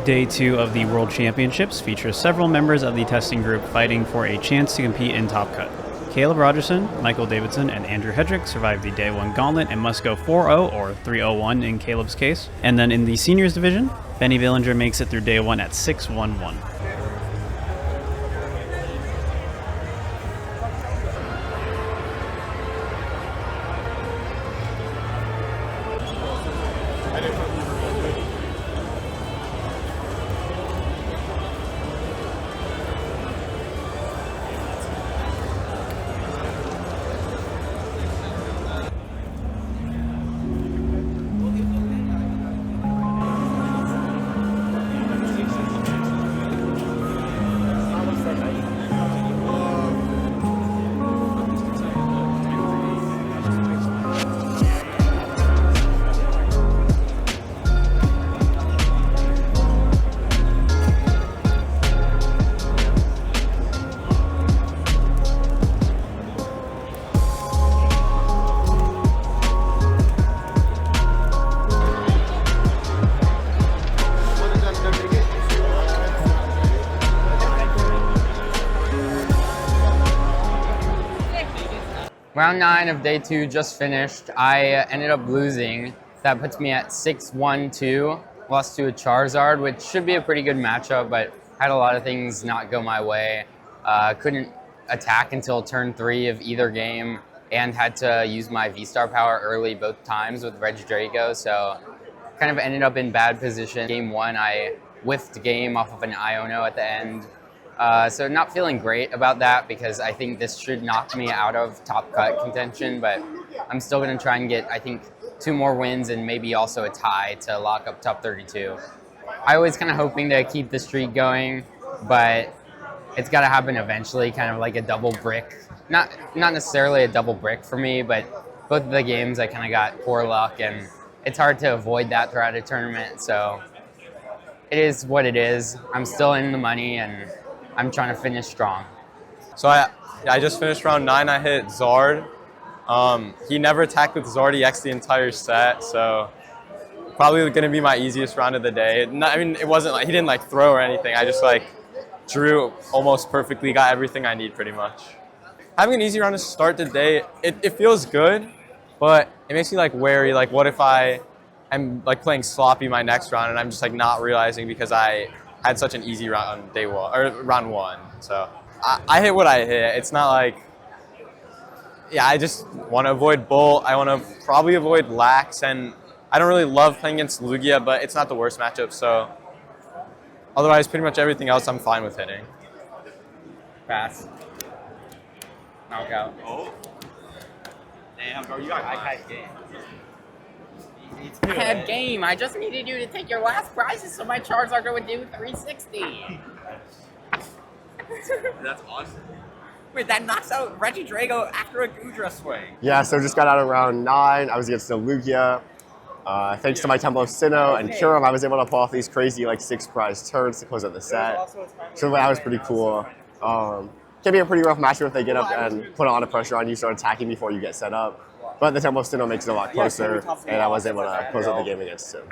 Day 2 of the World Championships features several members of the testing group fighting for a chance to compete in Top Cut. Caleb Rogerson, Michael Davidson, and Andrew Hedrick survived the Day 1 gauntlet and must go 4-0 or 3-0-1 in Caleb's case. And then in the seniors division, Benny Billinger makes it through Day 1 at 6-1-1. Round 9 of day 2 just finished. I ended up losing. That puts me at 6-1-2. Lost to a Charizard, which should be a pretty good matchup, but had a lot of things not go my way. Couldn't attack until turn 3 of either game, and had to use my V-Star power early both times with Regidrago, so kind of ended up in bad position. Game 1, I whiffed game off of an Iono at the end. So not feeling great about that because I think this should knock me out of top cut contention, but I'm still going to try and get, I think, 2 more wins and maybe also a tie to lock up top 32. I was kind of hoping to keep the streak going, but it's got to happen eventually, kind of like a double brick. Not necessarily a double brick for me, but both of the games I kind of got poor luck, and it's hard to avoid that throughout a tournament, so it is what it is. I'm still in the money, and I'm trying to finish strong. So I just finished round 9. I hit Zard. He never attacked with Zard EX the entire set, so probably going to be my easiest round of the day. It wasn't like he didn't like throw or anything. I just like drew almost perfectly, got everything I need pretty much. Having an easy round to start the day, it feels good, but it makes me like wary. Like, what if I am like playing sloppy my next round and I'm just like not realizing because I had such an easy round on day 1 or round 1. So I hit what I hit. It's not like, yeah, I just want to avoid Bolt. I want to probably avoid Lax, and I don't really love playing against Lugia, but it's not the worst matchup. So otherwise, pretty much everything else I'm fine with hitting. Pass. Knockout. Oh. Damn, bro, you got high game. I had game. I just needed you to take your last prizes so my Charizard would do 360. That's awesome. Wait, that knocks out Regidrago after a Gudra swing. Yeah, so just got out of round 9. I was against the Lugia. Thanks to my Temple of Sinnoh and Kyurem, I was able to pull off these crazy like 6 prize turns to close out the set. So that was pretty cool. Can be a pretty rough matchup if they get up and put a lot of pressure on you, start attacking before you get set up. But the Temple of Sinnoh makes it a lot closer, and I was able to close out the game against him.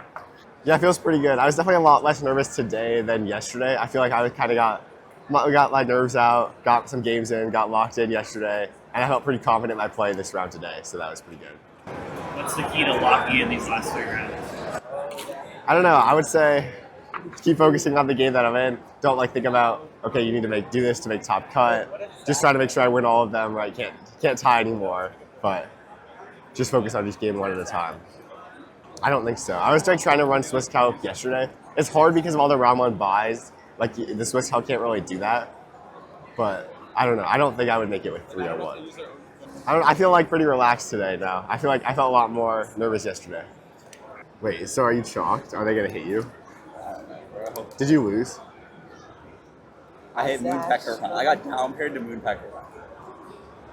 Yeah, it feels pretty good. I was definitely a lot less nervous today than yesterday. I feel like I kind of got my nerves out, got some games in, got locked in yesterday, and I felt pretty confident in my play this round today, so that was pretty good. What's the key to locking in these last 3 rounds? I don't know. I would say keep focusing on the game that I'm in. Don't like think about, okay, you need to do this to make top cut. Just try to make sure I win all of them. Right? Can't tie anymore, but just focus on each game one at a time. I don't think so. I was like trying to run Swiss Calc yesterday. It's hard because of all the round 1 buys. Like the Swiss Calc can't really do that. But I don't know. I don't think I would make it with 301. I feel like pretty relaxed today now. I feel like I felt a lot more nervous yesterday. Wait, so are you shocked? Are they gonna hit you? Did you lose? I hit Moonpecker Run. I got down paired to Moonpecker Run.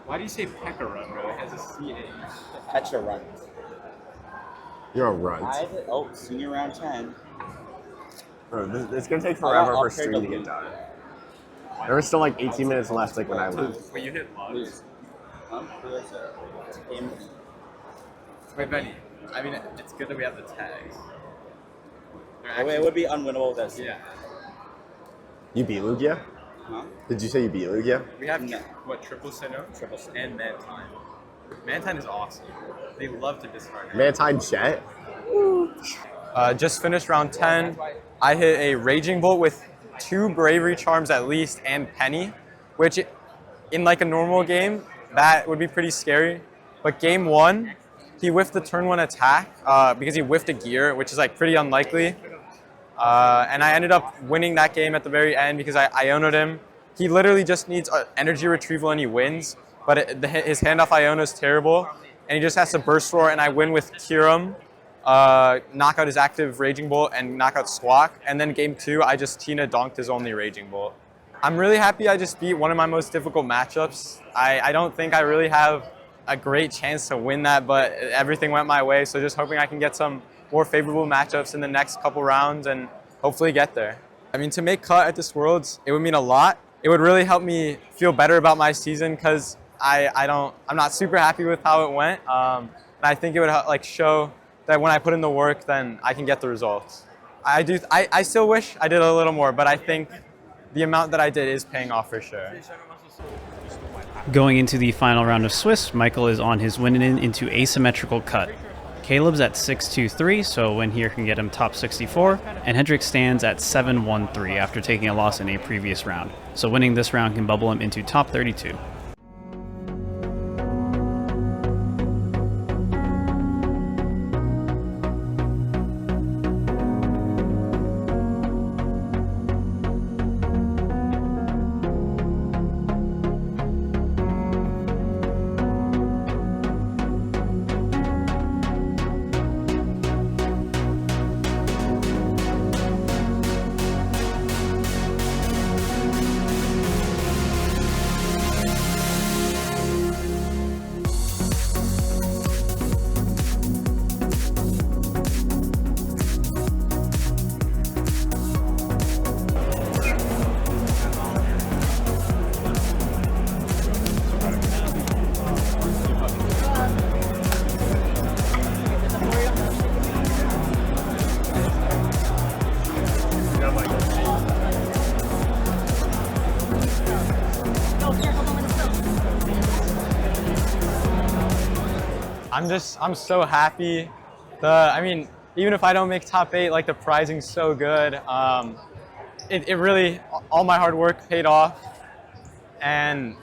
Why do you say Pecker Run, bro? It has a C in it. Petra Run. You're a runt. Senior round 10. Bro, it's gonna take forever for stream to get done. There was still like 18 minutes left, like when I lose. Wait, you hit logs? Wait, Benny. I mean, it's good that we have the tags. It would be unwinnable with us. Yeah. You beat Lugia? Huh? Did you say you beat Lugia? We have No. what, triple Sinnoh? Triple Sinnoh. And Mantine. Mantine is awesome. They love to discard it. Mantine Jet? Just finished round 10. I hit a Raging Bolt with 2 Bravery Charms at least and Penny, which in like a normal game, that would be pretty scary. But game 1, he whiffed the turn 1 attack because he whiffed a gear, which is like pretty unlikely. And I ended up winning that game at the very end because I Iono'd him. He literally just needs energy retrieval and he wins, but his handoff Iono is terrible. And he just has to Burst Roar, and I win with Kyurem, knock out his active Raging Bolt, and knock out Squawk. And then game 2, I just Tina donked his only Raging Bolt. I'm really happy I just beat one of my most difficult matchups. I don't think I really have a great chance to win that, but everything went my way. So just hoping I can get some more favorable matchups in the next couple rounds and hopefully get there. I mean, to make cut at this Worlds, it would mean a lot. It would really help me feel better about my season because I'm not super happy with how it went. And I think it would like show that when I put in the work, then I can get the results. I still wish I did a little more, but I think the amount that I did is paying off for sure. Going into the final round of Swiss, Michael is on his win in into asymmetrical cut. Caleb's at 6-2-3, so a win here can get him top 64, and Hendrick stands at 7-1-3 after taking a loss in a previous round. So winning this round can bubble him into top 32. I'm so happy. I mean, even if I don't make top 8, like the prizing's so good. It really, all my hard work paid off. And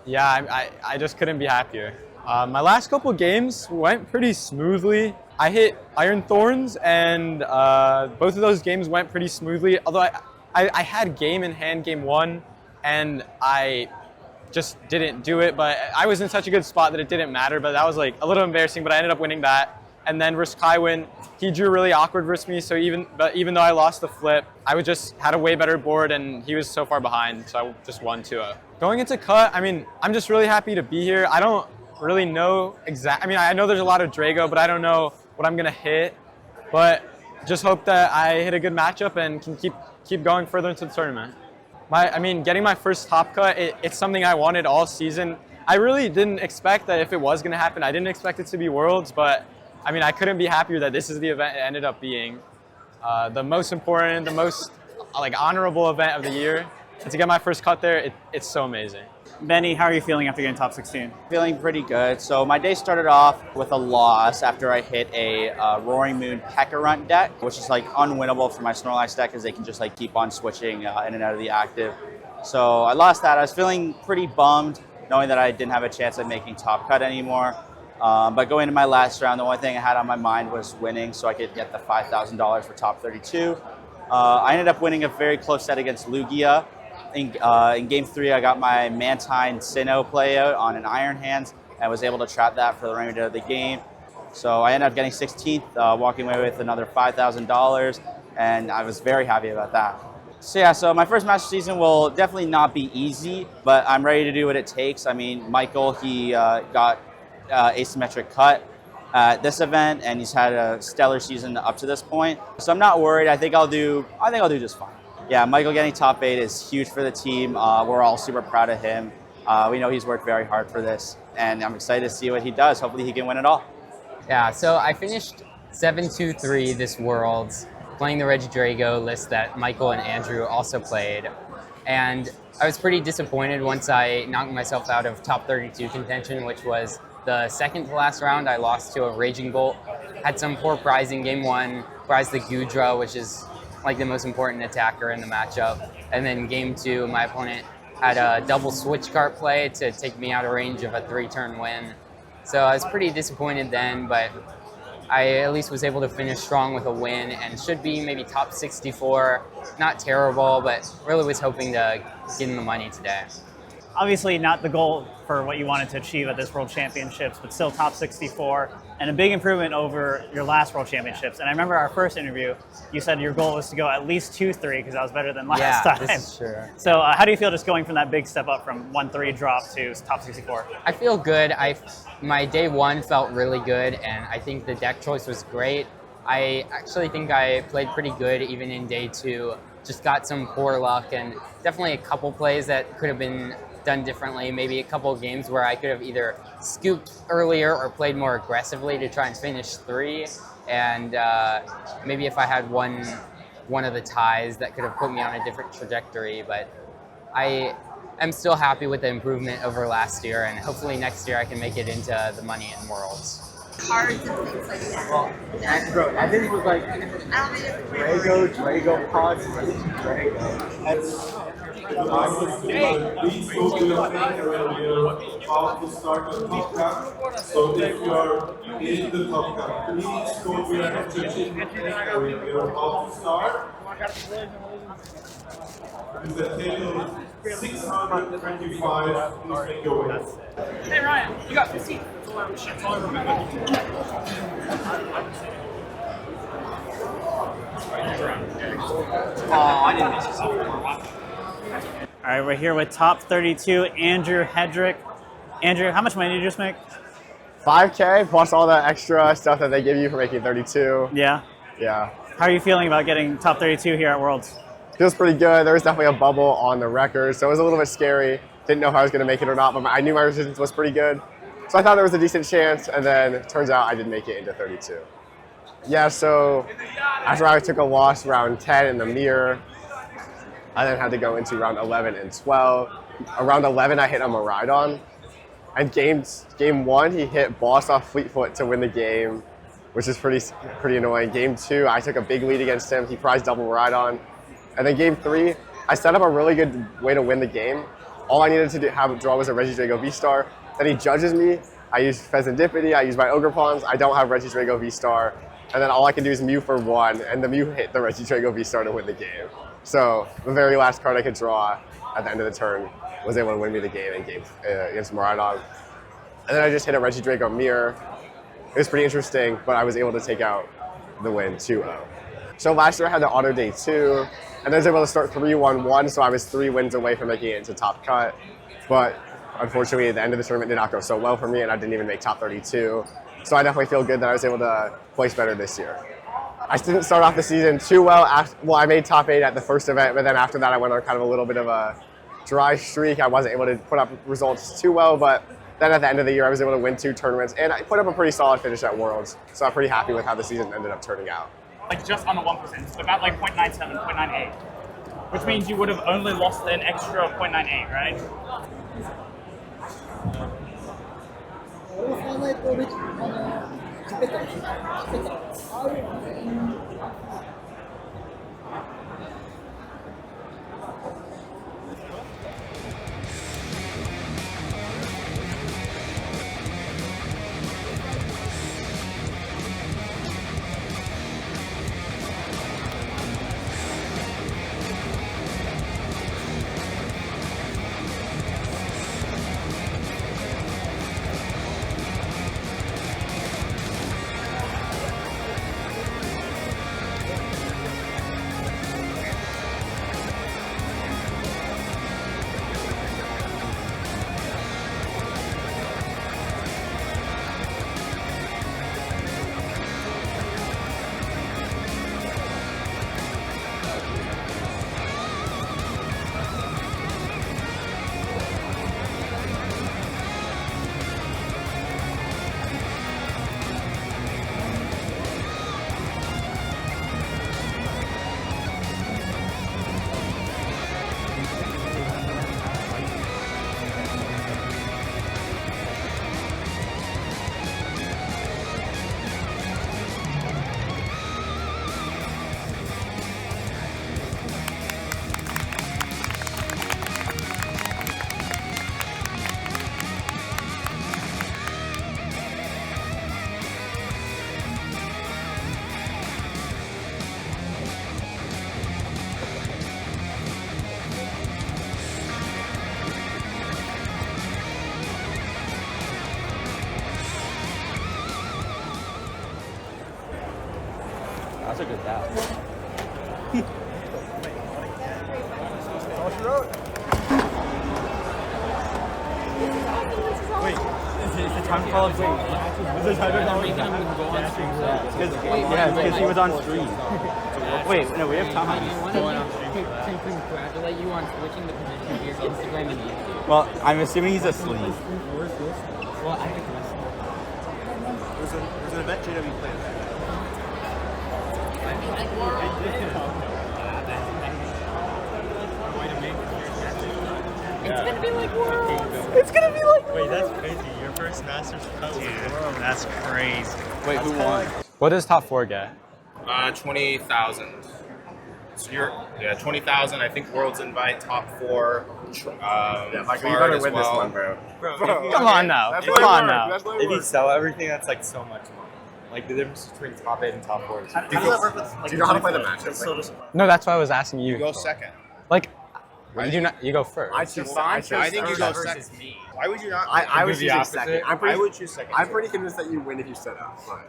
yeah, I just couldn't be happier. My last couple games went pretty smoothly. I hit Iron Thorns, and both of those games went pretty smoothly. Although I had game in hand game 1, and I just didn't do it. But I was in such a good spot that it didn't matter. But that was like a little embarrassing. But I ended up winning that. And then versus Kaiwin, he drew really awkward versus me. So even though I lost the flip, I just had a way better board, and he was so far behind. So I just won 2-0. Going into cut, I mean, I'm just really happy to be here. I don't really know I mean, I know there's a lot of Drago, but I don't know what I'm gonna hit. But just hope that I hit a good matchup and can keep going further into the tournament. I mean, getting my first top cut, it's something I wanted all season. I really didn't expect that if it was gonna happen. I didn't expect it to be Worlds, but I mean, I couldn't be happier that this is the event it ended up being. The most important, the most like honorable event of the year. And to get my first cut there, it's so amazing. Benny, how are you feeling after getting top 16? Feeling pretty good. So my day started off with a loss after I hit a Roaring Moon P.E.K.K.A Runt deck, which is like unwinnable for my Snorlax deck because they can just like keep on switching in and out of the active. So I lost that. I was feeling pretty bummed knowing that I didn't have a chance at making top cut anymore. But going into my last round, the only thing I had on my mind was winning so I could get the $5,000 for top 32. I ended up winning a very close set against Lugia. In game 3, I got my Mantine Sinnoh play out on an Iron Hands and was able to trap that for the remainder of the game. So I ended up getting 16th, walking away with another $5,000, and I was very happy about that. So yeah, so my first Master season will definitely not be easy, but I'm ready to do what it takes. I mean, Michael, he got asymmetric cut at this event, and he's had a stellar season up to this point. So I'm not worried. I think I'll do just fine. Yeah, Michael getting top 8 is huge for the team. We're all super proud of him. We know he's worked very hard for this, and I'm excited to see what he does. Hopefully he can win it all. Yeah, so I finished 7-2-3 this Worlds, playing the Reggie Drago list that Michael and Andrew also played. And I was pretty disappointed once I knocked myself out of top 32 contention, which was the second to last round. I lost to a Raging Bolt. Had some poor prizing. Game 1, prized the Gudra, which is like the most important attacker in the matchup. And then Game 2, my opponent had a double switch cart play to take me out of range of a 3-turn win. So I was pretty disappointed then, but I at least was able to finish strong with a win and should be maybe top 64. Not terrible, but really was hoping to get in the money today. Obviously not the goal for what you wanted to achieve at this World Championships, but still top 64 and a big improvement over your last World Championships. And I remember our first interview, you said your goal was to go at least 2-3 because that was better than last time. This is true. So how do you feel just going from that big step up from 1-3 drop to top 64? I feel good. My day 1 felt really good, and I think the deck choice was great. I actually think I played pretty good even in day 2. Just got some poor luck and definitely a couple plays that could have been done differently. Maybe a couple of games where I could have either scooped earlier or played more aggressively to try and finish 3. And maybe if I had one of the ties, that could have put me on a different trajectory. But I am still happy with the improvement over last year, and hopefully next year I can make it into the money in Worlds. Cards and things like that. Well, bro, I think it was like Drago pods, Drago. Please go to your thing when you're about to start the top cut. So if you're in the top cut, please go to your entrance when you're about to start. With the table 625, please make your way. Hey Ryan, you got 15. All right, we're here with top 32, Andrew Hedrick. Andrew, how much money did you just make? $5K plus all the extra stuff that they give you for making 32. Yeah. Yeah. How are you feeling about getting top 32 here at Worlds? Feels pretty good. There was definitely a bubble on the record, so it was a little bit scary. Didn't know if I was going to make it or not, but I knew my resistance was pretty good. So I thought there was a decent chance, and then it turns out I did make it into 32. Yeah, so after I took a loss round 10 in the mirror, I then had to go into round 11 and 12. Around 11, I hit a Miraidon. And game 1, he hit Boss off Fleetfoot to win the game, which is pretty annoying. Game 2, I took a big lead against him. He prized double Miraidon. And then game 3, I set up a really good way to win the game. All I needed to draw was a Reggie Drago V-Star. Then he judges me. I used Pheasantipity, I used my Ogre Pawns. I don't have Reggie Drago V-Star. And then all I can do is Mew for 1, and the Mew hit the Reggie Drago V-Star to win the game. So the very last card I could draw at the end of the turn was able to win me the game against Miraidon. And then I just hit a Reggie Drago mirror. It was pretty interesting, but I was able to take out the win 2-0. So last year I had the auto day 2, and I was able to start 3-1-1, so I was 3 wins away from making it into top cut. But unfortunately, at the end of the tournament did not go so well for me, and I didn't even make top 32. So I definitely feel good that I was able to place better this year. I didn't start off the season too well. Well, I made top 8 at the first event, but then after that I went on kind of a little bit of a dry streak. I wasn't able to put up results too well, but then at the end of the year I was able to win 2 tournaments, and I put up a pretty solid finish at Worlds. So I'm pretty happy with how the season ended up turning out. Like just under 1%, so about like 0.97, 0.98, which means you would have only lost an extra 0.98, right? Wait, is the time called? Is the timer called? Yeah, because he was on stream. Wait, no, we have time. To congratulate you on switching the position of your Instagram and YouTube. Well, I'm assuming he's asleep. Well, I think There's an event JW planned. it's gonna be like Worlds. It's gonna be like. Wait, that's crazy. Your first Masters Cup. Dude, that's crazy. Wait, who won? What does top 4 get? 20,000. So yeah, 20,000. I think Worlds invite top 4. Yeah, Michael, you better win this one, bro. Come on now. That's Come what on it now. works. That's what it If you works. sell everything, that's like so much money. Like the difference between top 8 and top 4 is. How does that work with, do you know how to play the matchup? No, that's why I was asking you. You go second. Like, you do not. You go first. I think you go second. Why would you not? I would the choose opposite? second. I would choose second. I'm pretty convinced that you win if you set up, but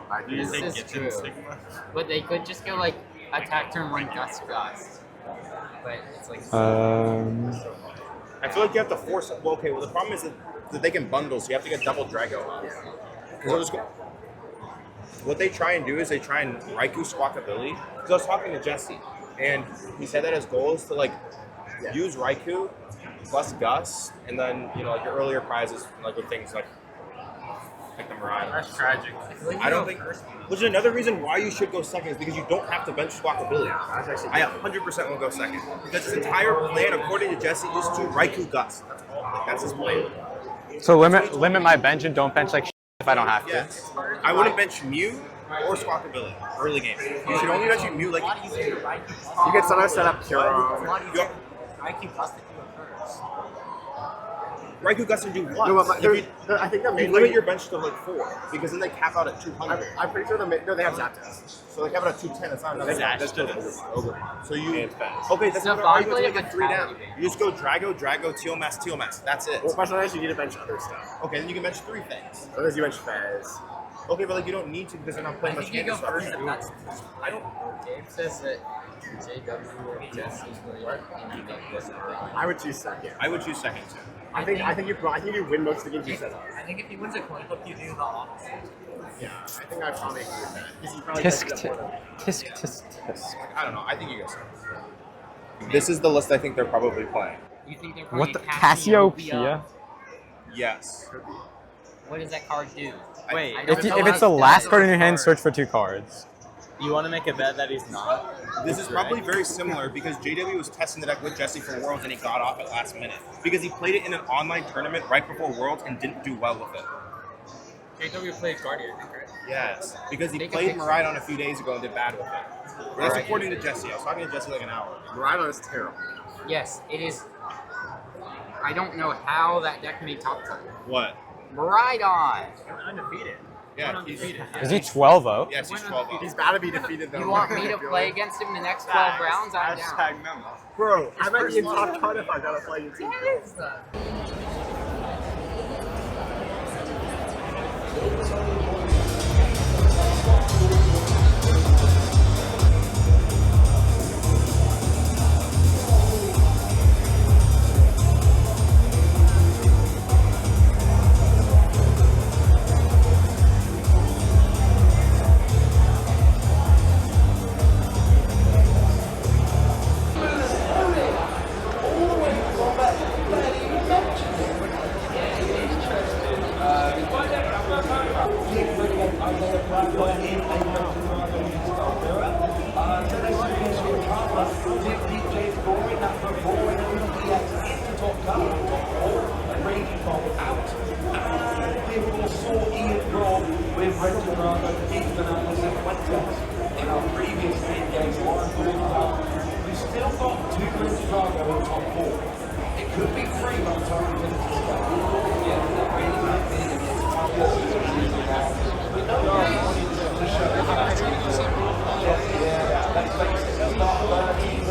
I think This you're is Get true. Sigma. But they could just go like attack turn 1 Gust. But it's like. I feel like you have to force it. Well, okay, well, the problem is that they can bundle, so you have to get double Drago. What they try and do is they try and Raikou Squawkabilly. Because I was talking to Jesse, and he said that his goal is to like use Raikou plus Gus, and then like your earlier prizes like with things like the Mirai. That's tragic. I don't think. Which is another reason why you should go second is because you don't have to bench Squawkabilly. I 100% will go second because his entire plan, according to Jesse, is to Raikou Gus. That's all. Like, that's his plan. So limit my bench and don't bench like if I don't have to. Yes. I wouldn't bench Mew or Squawkabilly early game. You should only bench Mew like. You can sometimes set up Kiro. Raikou Gus and do what? No, but I think that You limit your bench to like 4 because then they cap out at 200. I'm pretty sure they have Zapdos. So they cap out at 210. That's not enough. That's Over. So you. Okay, that's So not argument to Bonfire make it would 3 down. tally. You just go Drago, Tealmass. That's it. Well, sometimes you need to bench other stuff. Okay, then you can bench 3 things. Sometimes you bench Fez. Okay, but like you don't need to because they're not I playing much think you game go first stuff. if that's. I don't know. Gabe says that JW or Jesse would and you make this. I would choose second. I would choose second too. I think you win most of the games you set up. I think if he wins a coin flip, you do the opposite. Yeah, I think I probably agree with that. Because you probably Tisk bench up more tisk tisk tisk. I don't know. I think you go second. This is the list I think they're probably playing. You think they're What the playing Cassiopeia? Yes. What does that card do? Wait, I don't If know it's how the last to card in your hand, card. search for 2 cards. you want to make a bet that he's not? This is probably very similar because JW was testing the deck with Jesse for Worlds and he got off at last minute because he played it in an online tournament right before Worlds and didn't do well with it. JW played Guardian, I think, right? Yes, because he Take a played picture. Maridon a few days ago and did bad with it. That's according to Jesse. I was talking to Jesse like an hour. Rhino is terrible. Yes, it is. I don't know how that deck made top 10. What? Maridon! Undefeated. Yeah, he's Is he 12-0? Yes, he's 12-0. He's bound to be defeated though. You want me to play against him the next 12 rounds? I'm down. Hashtag memo. Bro, I might be in top cut if I gotta play you too. What is that? In our previous 8 games, we've still got 2 Red Drago on top 4. It could be 3 by the time we finish this game. Yeah, that really might be against top 4. But no, to show let's face it, start even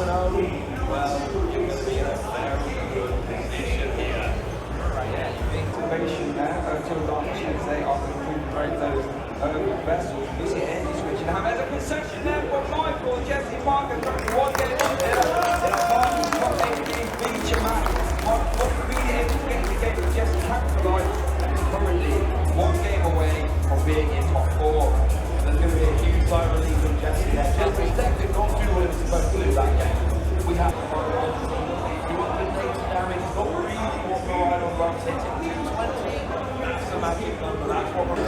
well, you're going to be in a very good position here. Activation now, until dark checks, they are going to recuperate those vessels. You see Andy switching. Have as a concession there for 5 One game away from being in top 4. There's going to be a huge sigh of relief from Jesse there. Jesse's deck did not do what it was supposed to do that game. We have you underneath damage, not really what the right on runs hitting 220. That's the magic number. That's what we're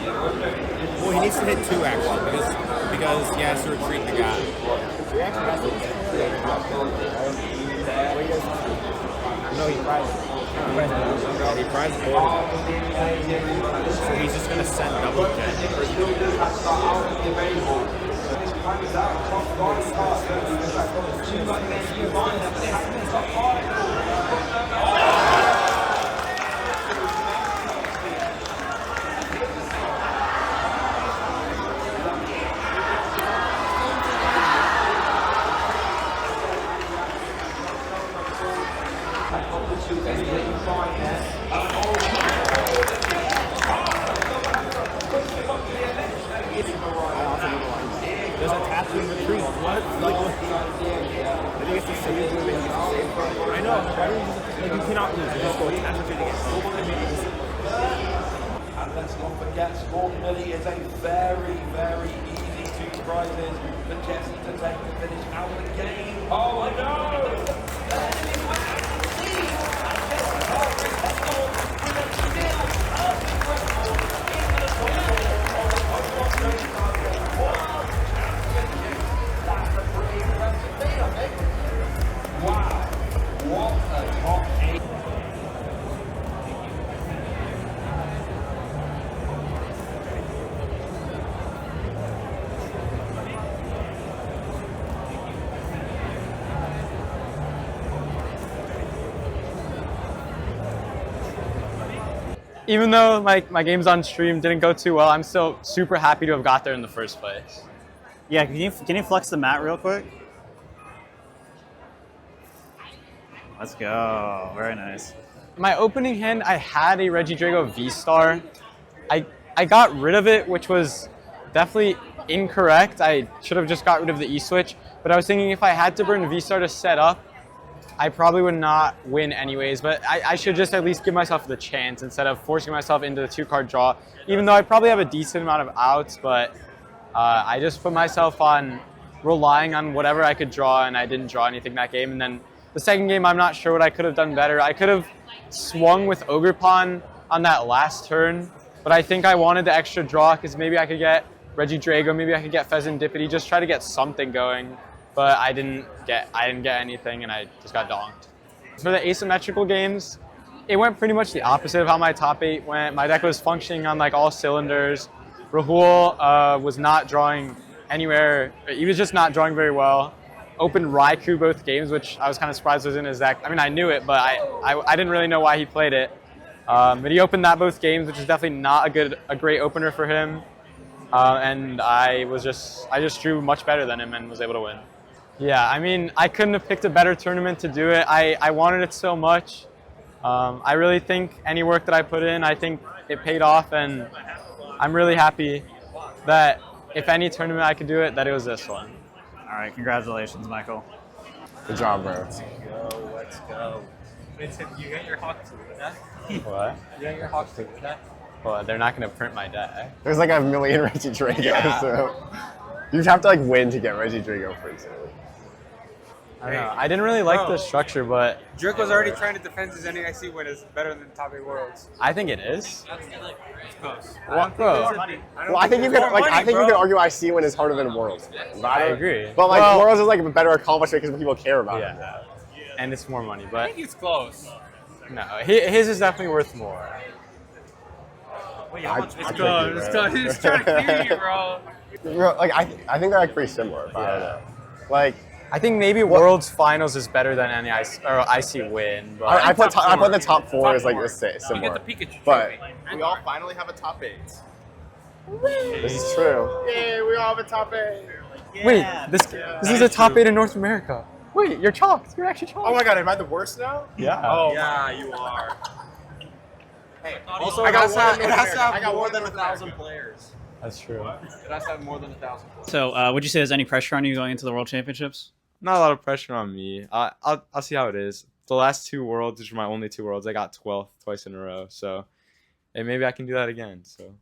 Well, he needs to hit 2 actually because he has to retreat the guy. No, he fries. He fries board. So he's just gonna send double jet. There's a tap to retreat. What? Like, I think it's the same move. I know. Like, you cannot lose. You just go tap retreat again. And let's not forget, Sport Millie is a very, very easy 2 prizes for Jesse to take to finish out the game. Oh my God! Wow, what a top 8. Even though like my games on stream didn't go too well, I'm still super happy to have got there in the first place. Yeah, can you flex the mat real quick? Let's go. Very nice. My opening hand, I had a Regidrago V-Star. I got rid of it, which was definitely incorrect. I should have just got rid of the E-Switch, but I was thinking if I had to burn V-Star to set up, I probably would not win anyways, but I should just at least give myself the chance instead of forcing myself into the 2-card draw, even though I probably have a decent amount of outs, but I just put myself on relying on whatever I could draw, and I didn't draw anything that game. And then the second game, I'm not sure what I could have done better. I could have swung with Ogre Pawn on that last turn, but I think I wanted the extra draw because maybe I could get Regidrago, maybe I could get Pheasant Dippity, just try to get something going. But I didn't get anything, and I just got donked. For the asymmetrical games, it went pretty much the opposite of how my top 8 went. My deck was functioning on like all cylinders. Rahul was not drawing anywhere. He was just not drawing very well. Opened Raikou both games, which I was kind of surprised was in his deck. I mean, I knew it, but I didn't really know why he played it. But he opened that both games, which is definitely not a great opener for him. And I just drew much better than him and was able to win. Yeah, I mean, I couldn't have picked a better tournament to do it. I wanted it so much. I really think any work that I put in, I think it paid off, and I'm really happy that if any tournament I could do it, that it was this one. All right, congratulations, Michael. Good job, bro. Let's go. Vincent, you got your Hawk too, with that? What? You got your Hawk too, with that? Well, they're not going to print my deck. There's like a million Regidrago, so you'd have to like win to get Regidrago for example. I don't know. I didn't really like the structure, but Drake was already trying to defend his NAIC win is better than top 8 worlds. I think it is. It's close. Well, bro. Well, I think you could you could argue IC win is harder than Worlds. I agree. But like Worlds is like a better accomplishment because people care about it. Yeah. And it's more money, I but think it's close. no, his is definitely worth more. Wait, let's go. He's trying to clear you, bro. Like I think they're like pretty similar. But I don't know. Like I think maybe Worlds Finals is better than any IC win. But I put the top 4 as like the same. You get the Pikachu but We all finally have a top 8. this is true. Yay, we all have a top 8. wait, this is a top 8 in North America. Wait, you're chalked. You're actually chalked. Oh my god, am I the worst now? Yeah. Oh Yeah, you are. Hey, Also, I got it has to have more than more than 1,000 players. That's true. It has to have more than 1,000. So, would you say there's any pressure on you going into the World Championships? Not a lot of pressure on me. I'll see how it is. The last 2 Worlds, which were my only 2 Worlds, I got 12th twice in a row. So, hey, maybe I can do that again. So.